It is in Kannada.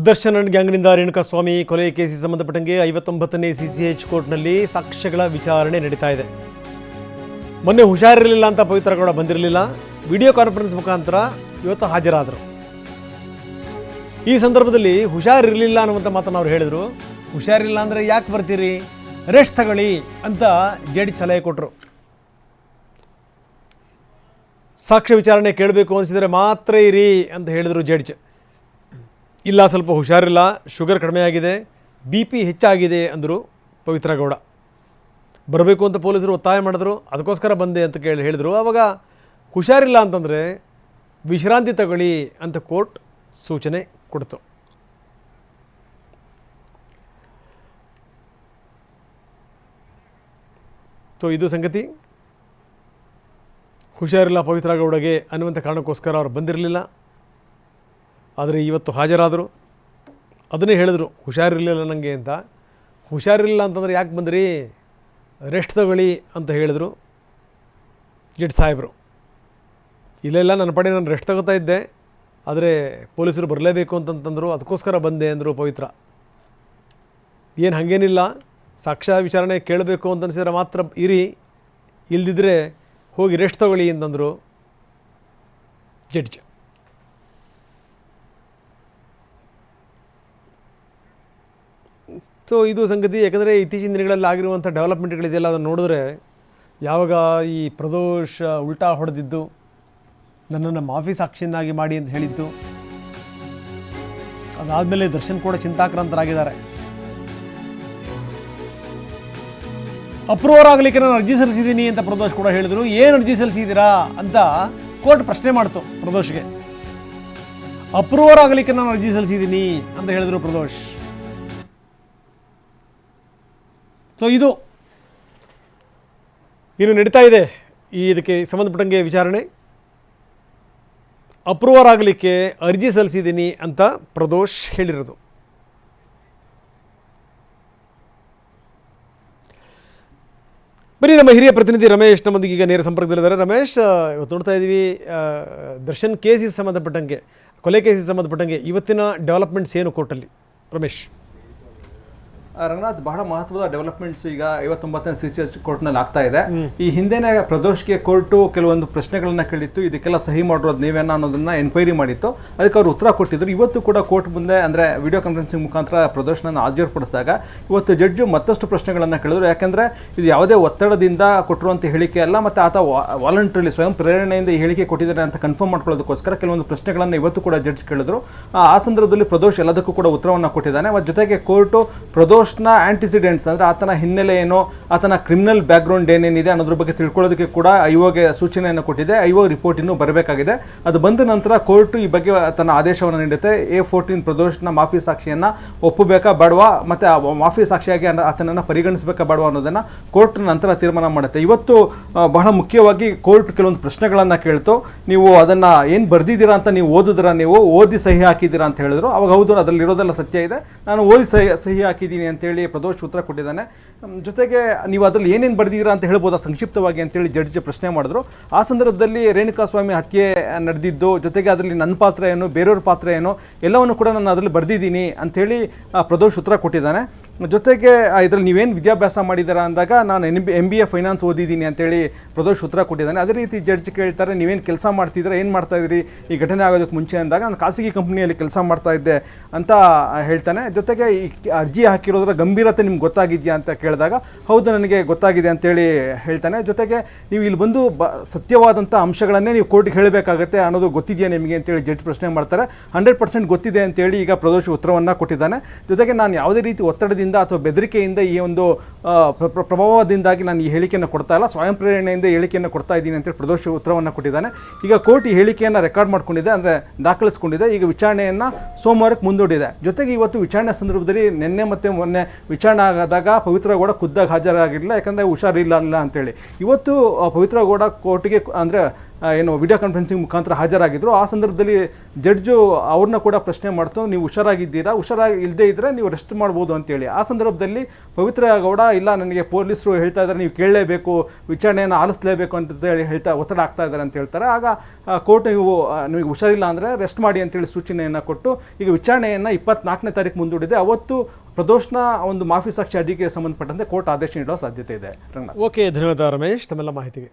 ದರ್ಶನ್ ಅಂಡ್ ಗ್ಯಾಂಗ್ನಿಂದ ರೇಣುಕಾಸ್ವಾಮಿ ಕೊಲೆ ಕೇಸಿಗೆ ಸಂಬಂಧಪಟ್ಟಂಗೆ 59ನೇ CCH ಕೋರ್ಟ್ನಲ್ಲಿ ಸಾಕ್ಷ್ಯಗಳ ವಿಚಾರಣೆ ನಡೀತಾ ಇದೆ. ಮೊನ್ನೆ ಹುಷಾರಿರಲಿಲ್ಲ ಅಂತ ಪವಿತ್ರ ಗೌಡ ಬಂದಿರಲಿಲ್ಲ. ವಿಡಿಯೋ ಕಾನ್ಫರೆನ್ಸ್ ಮುಖಾಂತರ ಇವತ್ತು ಹಾಜರಾದರು. ಈ ಸಂದರ್ಭದಲ್ಲಿ ಹುಷಾರಿರಲಿಲ್ಲ ಅನ್ನುವಂಥ ಮಾತನ್ನು ಅವ್ರು ಹೇಳಿದರು. ಹುಷಾರಿಲ್ಲ ಅಂದರೆ ಯಾಕೆ ಬರ್ತೀರಿ, ರೆಸ್ಟ್ ತಗೊಳ್ಳಿ ಅಂತ ಜಡ್ಜ್ ಸಲಹೆ ಕೊಟ್ಟರು. ಸಾಕ್ಷ್ಯ ವಿಚಾರಣೆ ಕೇಳಬೇಕು ಅನಿಸಿದರೆ ಮಾತ್ರ ಇರಿ ಅಂತ ಹೇಳಿದರು ಜಡ್ಜ್. ಇಲ್ಲ, ಸ್ವಲ್ಪ ಹುಷಾರಿಲ್ಲ, ಶುಗರ್ ಕಡಿಮೆ ಆಗಿದೆ, BP ಹೆಚ್ಚಾಗಿದೆ ಅಂದರು ಪವಿತ್ರ ಗೌಡ. ಬರಬೇಕು ಅಂತ ಪೊಲೀಸರು ಒತ್ತಾಯ ಮಾಡಿದ್ರು, ಅದಕ್ಕೋಸ್ಕರ ಬಂದೆ ಅಂತ ಹೇಳಿದರು. ಆವಾಗ ಹುಷಾರಿಲ್ಲ ಅಂತಂದರೆ ವಿಶ್ರಾಂತಿ ತಗೊಳ್ಳಿ ಅಂತ ಕೋರ್ಟ್ ಸೂಚನೆ ಕೊಡ್ತು. ಇದು ಸಂಗತಿ. ಹುಷಾರಿಲ್ಲ ಪವಿತ್ರ ಗೌಡಗೆ ಅನ್ನುವಂಥ ಕಾರಣಕ್ಕೋಸ್ಕರ ಅವ್ರು ಬಂದಿರಲಿಲ್ಲ. ಆದರೆ ಇವತ್ತು ಹಾಜರಾದರು. ಅದನ್ನೇ ಹೇಳಿದ್ರು, ಹುಷಾರಿರಲಿಲ್ಲ ನನಗೆ ಅಂತ. ಹುಷಾರಿರಲಿಲ್ಲ ಅಂತಂದರೆ ಯಾಕೆ ಬಂದ್ರಿ, ರೆಸ್ಟ್ ತಗೊಳ್ಳಿ ಅಂತ ಹೇಳಿದರು ಜಡ್ಜ್ ಸಾಹೇಬರು. ಇಲ್ಲ ನನ್ನ ಪಡೆ ನಾನು ರೆಸ್ಟ್ ತಗೋತಾ ಇದ್ದೆ, ಆದರೆ ಪೊಲೀಸರು ಬರಲೇಬೇಕು ಅಂತಂತಂದರು, ಅದಕ್ಕೋಸ್ಕರ ಬಂದೆ ಅಂದರು ಪವಿತ್ರ. ಏನು ಹಾಗೇನಿಲ್ಲ, ಸಾಕ್ಷ್ಯ ವಿಚಾರಣೆ ಕೇಳಬೇಕು ಅಂತ ಅನಿಸಿದ್ರೆ ಮಾತ್ರ ಇರಿ, ಇಲ್ದಿದ್ರೆ ಹೋಗಿ ರೆಸ್ಟ್ ತಗೊಳ್ಳಿ ಅಂತಂದರು ಜಡ್ಜ್. ಇದು ಸಂಗತಿ. ಯಾಕಂದರೆ ಇತ್ತೀಚಿನ ದಿನಗಳಲ್ಲಿ ಆಗಿರುವಂಥ ಡೆವಲಪ್ಮೆಂಟ್ಗಳಿದೆಯಲ್ಲ, ಅದನ್ನು ನೋಡಿದ್ರೆ ಯಾವಾಗ ಈ ಪ್ರದೋಷ್ ಉಲ್ಟಾ ಹೊಡೆದಿದ್ದು, ನನ್ನನ್ನು ಮಾಫಿ ಸಾಕ್ಷಿಯನ್ನಾಗಿ ಮಾಡಿ ಅಂತ ಹೇಳಿದ್ದು, ಅದಾದಮೇಲೆ ದರ್ಶನ್ ಕೂಡ ಚಿಂತಾಕ್ರಾಂತರಾಗಿದ್ದಾರೆ. ಅಪ್ರೂವರ್ ಆಗಲಿಕ್ಕೆ ನಾನು ಅರ್ಜಿ ಸಲ್ಲಿಸಿದ್ದೀನಿ ಅಂತ ಪ್ರದೋಷ್ ಕೂಡ ಹೇಳಿದರು. ಏನು ಅರ್ಜಿ ಸಲ್ಲಿಸಿದ್ದೀರಾ ಅಂತ ಕೋರ್ಟ್ ಪ್ರಶ್ನೆ ಮಾಡ್ತು ಪ್ರದೋಷ್ಗೆ. ಅಪ್ರೂವರ್ ಆಗಲಿಕ್ಕೆ ನಾನು ಅರ್ಜಿ ಸಲ್ಲಿಸಿದ್ದೀನಿ ಅಂತ ಹೇಳಿದರು ಪ್ರದೋಷ್. ಇದು ಇನ್ನು ನಡೀತಾ ಇದೆ ಇದಕ್ಕೆ ಸಂಬಂಧಪಟ್ಟಂಗೆ ವಿಚಾರಣೆ. ಅಪ್ರೂವರ್ ಆಗಲಿಕ್ಕೆ ಅರ್ಜಿ ಸಲ್ಲಿಸಿದ್ದೀನಿ ಅಂತ ಪ್ರದೋಷ್ ಹೇಳಿರೋದು. ಬರೀ ನಮ್ಮ ಹಿರಿಯ ಪ್ರತಿನಿಧಿ ರಮೇಶ್ ನಮ್ಮೊಂದಿಗೆ ಈಗ ನೇರ ಸಂಪರ್ಕದಲ್ಲಿದ್ದಾರೆ. ರಮೇಶ್, ಇವತ್ತು ನೋಡ್ತಾ ಇದ್ದೀವಿ ದರ್ಶನ್ ಕೇಸಿಗೆ ಸಂಬಂಧಪಟ್ಟಂಗೆ, ಕೊಲೆ ಕೇಸಿಗೆ ಸಂಬಂಧಪಟ್ಟಂಗೆ ಇವತ್ತಿನ ಡೆವಲಪ್ಮೆಂಟ್ಸ್ ಏನು ಕೋರ್ಟಲ್ಲಿ? ರಮೇಶ್. ರಂಗನಾಥ್, ಬಹಳ ಮಹತ್ವದ ಡೆವಲಪ್ಮೆಂಟ್ಸ್ ಈಗ 59ನೇ CCH ಕೋರ್ಟ್ನಲ್ಲಿ ಆಗ್ತಾ ಇದೆ. ಈ ಹಿಂದೆನೇ ಪ್ರದೋಷ್ಗೆ ಕೋರ್ಟು ಕೆಲವೊಂದು ಪ್ರಶ್ನೆಗಳನ್ನ ಕೇಳಿತ್ತು, ಇದಕ್ಕೆಲ್ಲ ಸಹಿ ಮಾಡಿರೋದು ನೀವೇನ ಅನ್ನೋದನ್ನ ಎನ್ಕ್ವೈರಿ ಮಾಡಿತ್ತು. ಅದಕ್ಕೆ ಅವರು ಉತ್ತರ ಕೊಟ್ಟಿದ್ರು. ಇವತ್ತು ಕೂಡ ಕೋರ್ಟ್ ಮುಂದೆ ಅಂದರೆ ವಿಡಿಯೋ ಕಾನ್ಫರೆನ್ಸಿಂಗ್ ಮುಖಾಂತರ ಪ್ರದೋಷ್ನನ್ನು ಹಾಜರುಪಡಿಸಿದಾಗ ಇವತ್ತು ಜಡ್ಜು ಮತ್ತಷ್ಟು ಪ್ರಶ್ನೆಗಳನ್ನು ಕೇಳಿದ್ರು. ಯಾಕೆಂದರೆ ಇದು ಯಾವುದೇ ಒತ್ತಡದಿಂದ ಕೊಟ್ಟಿರುವಂಥ ಹೇಳಿಕೆ ಅಲ್ಲ, ಮತ್ತು ಆತ ವಾಲಂಟ್ರಿಲಿ ಸ್ವಯಂ ಪ್ರೇರಣೆಯಿಂದ ಈ ಹೇಳಿಕೆ ಕೊಟ್ಟಿದ್ದಾರೆ ಅಂತ ಕನ್ಫರ್ಮ್ ಮಾಡ್ಕೊಳ್ಳೋದಕ್ಕೋಸ್ಕರ ಕೆಲವೊಂದು ಪ್ರಶ್ನೆಗಳನ್ನು ಇವತ್ತು ಕೂಡ ಜಡ್ಜ್ ಕೇಳಿದ್ರು. ಆ ಸಂದರ್ಭದಲ್ಲಿ ಪ್ರದೋಷ್ ಎಲ್ಲದಕ್ಕೂ ಕೂಡ ಉತ್ತರವನ್ನು ಕೊಟ್ಟಿದ್ದಾನೆ. ಮತ್ತು ಜೊತೆಗೆ ಕೋರ್ಟು ಪ್ರದೋಷ್ನ ಆಂಟಿಸಿಡೆಂಟ್ಸ್ ಅಂದರೆ ಆತನ ಹಿನ್ನೆಲೆ ಏನು, ಆತನ ಕ್ರಿಮಿನಲ್ ಬ್ಯಾಕ್ಗ್ರೌಂಡ್ ಏನೇನಿದೆ ಅನ್ನೋದ್ರ ಬಗ್ಗೆ ತಿಳ್ಕೊಳ್ಳೋದಕ್ಕೆ ಕೂಡ ಐಒಗೆ ಸೂಚನೆಯನ್ನು ಕೊಟ್ಟಿದೆ. ಐಒ ರಿಪೋರ್ಟ್ ಇನ್ನೂ ಬರಬೇಕಾಗಿದೆ. ಅದು ಬಂದ ನಂತರ ಕೋರ್ಟು ಈ ಬಗ್ಗೆ ತನ್ನ ಆದೇಶವನ್ನು ನೀಡುತ್ತೆ. A14 ಪ್ರದೋಷ್ನ ಮಾಫಿ ಸಾಕ್ಷಿಯನ್ನು ಒಪ್ಪಬೇಕಾ ಬೇಡವಾ, ಮತ್ತು ಮಾಫಿ ಸಾಕ್ಷಿಯಾಗಿ ಆತನನ್ನು ಪರಿಗಣಿಸಬೇಕಾ ಬೇಡವಾ ಅನ್ನೋದನ್ನು ಕೋರ್ಟ್ ನಂತರ ತೀರ್ಮಾನ ಮಾಡುತ್ತೆ. ಇವತ್ತು ಬಹಳ ಮುಖ್ಯವಾಗಿ ಕೋರ್ಟ್ ಕೆಲವೊಂದು ಪ್ರಶ್ನೆಗಳನ್ನು ಕೇಳ್ತು. ನೀವು ಅದನ್ನು ಏನು ಬರೆದಿದ್ದೀರಾ ಅಂತ ನೀವು ಓದಿದ್ರಾ, ನೀವು ಓದಿ ಸಹಿ ಹಾಕಿದ್ದೀರಾ ಅಂತ ಹೇಳಿದ್ರು. ಅವಾಗ ಹೌದು, ಅದರಲ್ಲಿ ಇರೋದೆಲ್ಲ ಸತ್ಯ ಇದೆ, ನಾನು ಓದಿ ಸಹಿ ಹಾಕಿದ್ದೀನಿ ಅಂತೇಳಿ ಪ್ರದೋಷ್ ಉತ್ತರ ಕೊಟ್ಟಿದ್ದಾನೆ. ಜೊತೆಗೆ ನೀವು ಅದರಲ್ಲಿ ಏನೇನು ಬರೆದಿದ್ದೀರಾ ಅಂತ ಹೇಳ್ಬೋದಾ ಸಂಕ್ಷಿಪ್ತವಾಗಿ ಅಂತೇಳಿ ಜಡ್ಜ್ ಪ್ರಶ್ನೆ ಮಾಡಿದ್ರು. ಆ ಸಂದರ್ಭದಲ್ಲಿ ರೇಣುಕಾಸ್ವಾಮಿ ಹತ್ಯೆ ನಡೆದಿದ್ದು, ಜೊತೆಗೆ ಅದರಲ್ಲಿ ನನ್ನ ಪಾತ್ರ ಏನು, ಬೇರೆಯವ್ರ ಪಾತ್ರ ಏನು, ಎಲ್ಲವನ್ನು ಕೂಡ ನಾನು ಅದರಲ್ಲಿ ಬರೆದಿದ್ದೀನಿ ಅಂಥೇಳಿ ಪ್ರದೋಷ್ ಉತ್ತರ ಕೊಟ್ಟಿದ್ದಾನೆ. ಜೊತೆಗೆ ಇದರಲ್ಲಿ ನೀವೇನು ವಿದ್ಯಾಭ್ಯಾಸ ಮಾಡಿದ್ದೀರಾ ಅಂದಾಗ ನಾನು MBA ಫೈನಾನ್ಸ್ ಓದಿದ್ದೀನಿ ಅಂತೇಳಿ ಪ್ರದೋಷ್ ಉತ್ತರ ಕೊಟ್ಟಿದ್ದಾನೆ. ಅದೇ ರೀತಿ ಜಡ್ಜ್ ಕೇಳ್ತಾರೆ, ನೀವೇನು ಕೆಲಸ ಮಾಡ್ತಿದ್ದೀರಾ, ಏನು ಮಾಡ್ತಾಯಿದ್ರಿ ಈ ಘಟನೆ ಆಗೋದಕ್ಕೆ ಮುಂಚೆ ಅಂದಾಗ ನಾನು ಖಾಸಗಿ ಕಂಪ್ನಿಯಲ್ಲಿ ಕೆಲಸ ಮಾಡ್ತಾ ಇದ್ದೆ ಅಂತ ಹೇಳ್ತಾನೆ. ಜೊತೆಗೆ ಈ ಅರ್ಜಿ ಹಾಕಿರೋದ್ರ ಗಂಭೀರತೆ ನಿಮ್ಗೆ ಗೊತ್ತಾಗಿದೆಯಾ ಅಂತ ಕೇಳಿದಾಗ ಹೌದು ನನಗೆ ಗೊತ್ತಾಗಿದೆ ಅಂತೇಳಿ ಹೇಳ್ತಾನೆ. ಜೊತೆಗೆ ನೀವು ಇಲ್ಲಿ ಬಂದು ಸತ್ಯವಾದಂಥ ಅಂಶಗಳನ್ನೇ ನೀವು ಕೋರ್ಟ್ಗೆ ಹೇಳಬೇಕಾಗತ್ತೆ ಅನ್ನೋದು ಗೊತ್ತಿದೆಯಾ ನಿಮಗೆ ಅಂತೇಳಿ ಜಡ್ಜ್ ಪ್ರಶ್ನೆ ಮಾಡ್ತಾರೆ. 100% ಗೊತ್ತಿದೆ ಅಂತೇಳಿ ಈಗ ಪ್ರದೋಷ್ ಉತ್ತರವನ್ನು ಕೊಟ್ಟಿದ್ದಾನೆ. ಜೊತೆಗೆ ನಾನು ಯಾವುದೇ ರೀತಿ ಒತ್ತಡದಿಂದ ಅಥವಾ ಬೆದರಿಕೆಯಿಂದ ಈ ಒಂದು ಪ್ರಭಾವದಿಂದಾಗಿ ನಾನು ಈ ಹೇಳಿಕೆಯನ್ನು ಕೊಡ್ತಾ ಇಲ್ಲ, ಸ್ವಯಂ ಪ್ರೇರಣೆಯಿಂದ ಹೇಳಿಕೆಯನ್ನು ಕೊಡ್ತಾ ಇದ್ದೀನಿ ಅಂತೇಳಿ ಪ್ರದೋಷ್ ಉತ್ತರವನ್ನು ಕೊಟ್ಟಿದ್ದಾನೆ. ಈಗ ಕೋರ್ಟ್ ಈ ಹೇಳಿಕೆಯನ್ನು ರೆಕಾರ್ಡ್ ಮಾಡ್ಕೊಂಡಿದೆ, ಅಂದರೆ ದಾಖಲಿಸ್ಕೊಂಡಿದೆ. ಈಗ ವಿಚಾರಣೆಯನ್ನು ಸೋಮವಾರಕ್ಕೆ ಮುಂದೂಡಿದೆ. ಜೊತೆಗೆ ಇವತ್ತು ವಿಚಾರಣೆ ಸಂದರ್ಭದಲ್ಲಿ ನಿನ್ನೆ ಮತ್ತು ಮೊನ್ನೆ ವಿಚಾರಣೆ ಆದಾಗ ಪವಿತ್ರ ಗೌಡ ಖುದ್ದಾಗಿ ಹಾಜರಾಗಿರಲಿಲ್ಲ, ಯಾಕಂದರೆ ಹುಷಾರಿಲ್ಲ ಅಂತೇಳಿ. ಇವತ್ತು ಪವಿತ್ರ ಗೌಡ ಕೋರ್ಟಿಗೆ ಅಂದರೆ ಏನು ವಿಡಿಯೋ ಕಾನ್ಫರೆನ್ಸಿಂಗ್ ಮುಖಾಂತರ ಹಾಜರಾಗಿದ್ದರು. ಆ ಸಂದರ್ಭದಲ್ಲಿ ಜಡ್ಜು ಅವ್ರನ್ನ ಕೂಡ ಪ್ರಶ್ನೆ ಮಾಡ್ತು, ನೀವು ಹುಷಾರಾಗಿದ್ದೀರಾ, ಹುಷಾರಾಗಿ ಇಲ್ಲದೇ ಇದ್ದರೆ ನೀವು ರೆಸ್ಟ್ ಮಾಡ್ಬೋದು ಅಂತೇಳಿ. ಆ ಸಂದರ್ಭದಲ್ಲಿ ಪವಿತ್ರ ಗೌಡ ಇಲ್ಲ ನನಗೆ ಪೊಲೀಸರು ಹೇಳ್ತಾ ಇದ್ದಾರೆ ನೀವು ಕೇಳಲೇಬೇಕು, ವಿಚಾರಣೆಯನ್ನು ಆಲಿಸಲೇಬೇಕು ಅಂತ ಹೇಳಿ ಒತ್ತಡ ಆಗ್ತಾ ಇದ್ದಾರೆ ಅಂತ ಹೇಳ್ತಾರೆ. ಆಗ ಕೋರ್ಟ್ ನಿಮಗೆ ಹುಷಾರಿಲ್ಲ ಅಂದರೆ ರೆಸ್ಟ್ ಮಾಡಿ ಅಂತೇಳಿ ಸೂಚನೆಯನ್ನು ಕೊಟ್ಟು ಈಗ ವಿಚಾರಣೆಯನ್ನು 24ನೇ ತಾರೀಕು ಮುಂದೂಡಿದೆ. ಅವತ್ತು ಪ್ರದೋಷ್ನ ಒಂದು ಮಾಫಿ ಸಾಕ್ಷಿ ಅರ್ಜಿಗೆ ಸಂಬಂಧಪಟ್ಟಂತೆ ಕೋರ್ಟ್ ಆದೇಶ ನೀಡುವ ಸಾಧ್ಯತೆ ಇದೆ. ರಂಗನಾಥ್. ಓಕೆ, ಧನ್ಯವಾದ ರಮೇಶ್ ತಮ್ಮೆಲ್ಲ ಮಾಹಿತಿಗೆ.